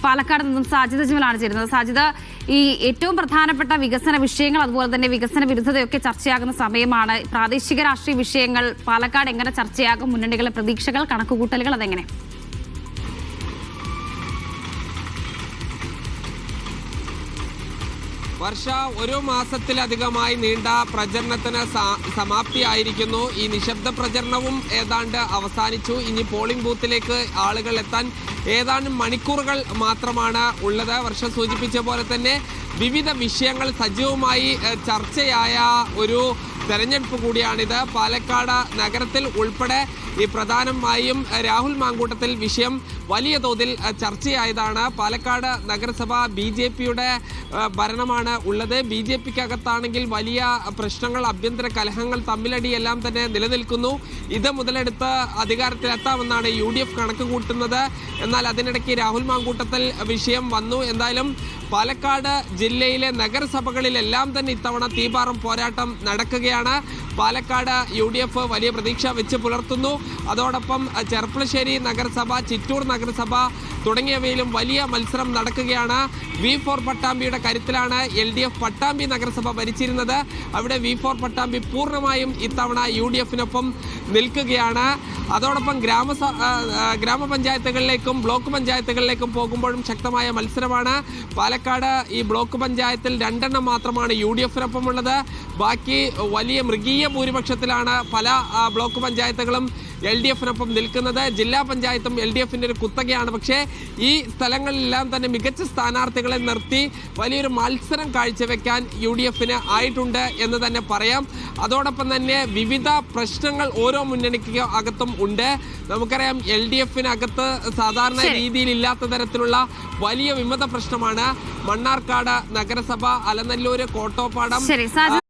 പാലക്കാട് നിന്നും സാജിദ ജിമലാണ് ചേരുന്നത്. സാജിദ, ഈ ഏറ്റവും പ്രധാനപ്പെട്ട വികസന വിഷയങ്ങൾ അതുപോലെ തന്നെ വികസന വിരുദ്ധതയൊക്കെ ചർച്ചയാകുന്ന സമയമാണ്. പ്രാദേശിക രാഷ്ട്രീയ വിഷയങ്ങൾ പാലക്കാട് എങ്ങനെ ചർച്ചയാകും? മുന്നണികളുടെ പ്രതീക്ഷകൾ, കണക്കുകൂട്ടലുകൾ അതെങ്ങനെ? വർഷ, ഒരു മാസത്തിലധികമായി നീണ്ട പ്രചരണത്തിന് സമാപ്തിയായിരിക്കുന്നു. ഈ നിശബ്ദ പ്രചരണവും ഏതാണ്ട് അവസാനിച്ചു. ഇനി പോളിംഗ് ബൂത്തിലേക്ക് ആളുകൾ എത്താൻ ഏതാനും മണിക്കൂറുകൾ മാത്രമാണ് ഉള്ളത്. വർഷം സൂചിപ്പിച്ച പോലെ തന്നെ വിവിധ വിഷയങ്ങൾ സജീവമായി ചർച്ചയായ ഒരു തെരഞ്ഞെടുപ്പ് കൂടിയാണിത്. പാലക്കാട് നഗരത്തിൽ ഉൾപ്പെടെ ഈ പ്രധാനമായും രാഹുൽ മാങ്കൂട്ടത്തിൽ വിഷയം വലിയ തോതിൽ ചർച്ചയായതാണ്. പാലക്കാട് നഗരസഭ BJPയുടെ ഭരണമാണ് ഉള്ളത്. BJPക്കകത്താണെങ്കിൽ വലിയ പ്രശ്നങ്ങൾ, ആഭ്യന്തര കലഹങ്ങൾ, തമ്മിലടി എല്ലാം തന്നെ നിലനിൽക്കുന്നു. ഇത് മുതലെടുത്ത് അധികാരത്തിലെത്താമെന്നാണ് UDF കണക്ക് കൂട്ടുന്നത്. എന്നാൽ അതിനിടയ്ക്ക് രാഹുൽ മാങ്കൂട്ടത്തിൽ വിഷയം വന്നു. എന്തായാലും പാലക്കാട് ജില്ലയിലെ നഗരസഭകളിലെല്ലാം തന്നെ ഇത്തവണ തീപാറും പോരാട്ടം നടക്കുകയാണ്. പാലക്കാട് UDF വലിയ പ്രതീക്ഷ വെച്ച് പുലർത്തുന്നു. അതോടൊപ്പം ചെർപ്പളശ്ശേരി നഗരസഭ, ചിറ്റൂർ നഗരസഭ തുടങ്ങിയവയിലും വലിയ മത്സരം നടക്കുകയാണ്. V4 പട്ടാമ്പിയുടെ കരുത്തിലാണ് LDF പട്ടാമ്പി നഗരസഭ ഭരിച്ചിരുന്നത്. അവിടെ V4 പട്ടാമ്പി പൂർണ്ണമായും ഇത്തവണ UDFനൊപ്പം നിൽക്കുകയാണ്. അതോടൊപ്പം ഗ്രാമപഞ്ചായത്തുകളിലേക്കും ബ്ലോക്ക് പഞ്ചായത്തുകളിലേക്കും പോകുമ്പോഴും ശക്തമായ മത്സരമാണ്. പാലക്കാട് ഈ ബ്ലോക്ക് പഞ്ചായത്തിൽ 2 എണ്ണം മാത്രമാണ് UDFനൊപ്പം ഉള്ളത്. ബാക്കി വലിയ മൃഗീയ ഭൂരിപക്ഷത്തിലാണ് പല ബ്ലോക്ക് പഞ്ചായത്തുകളും LDFനൊപ്പം നിൽക്കുന്നത്. ജില്ലാ പഞ്ചായത്തും LDFന്റെ ഒരു കുത്തകയാണ്. പക്ഷേ ഈ സ്ഥലങ്ങളിലെല്ലാം തന്നെ മികച്ച സ്ഥാനാർത്ഥികളെ നിർത്തി വലിയൊരു മത്സരം കാഴ്ചവെക്കാൻ UDFന് ആയിട്ടുണ്ട് എന്ന് തന്നെ പറയാം. അതോടൊപ്പം തന്നെ വിവിധ പ്രശ്നങ്ങൾ ഓരോ മുന്നണിക്ക് അകത്തും ഉണ്ട്. നമുക്കറിയാം LDFനകത്ത് സാധാരണ രീതിയിൽ ഇല്ലാത്ത തരത്തിലുള്ള വലിയ വിമത പ്രശ്നമാണ് മണ്ണാർക്കാട് നഗരസഭ, അലനല്ലൂര്, കോട്ടോപ്പാടം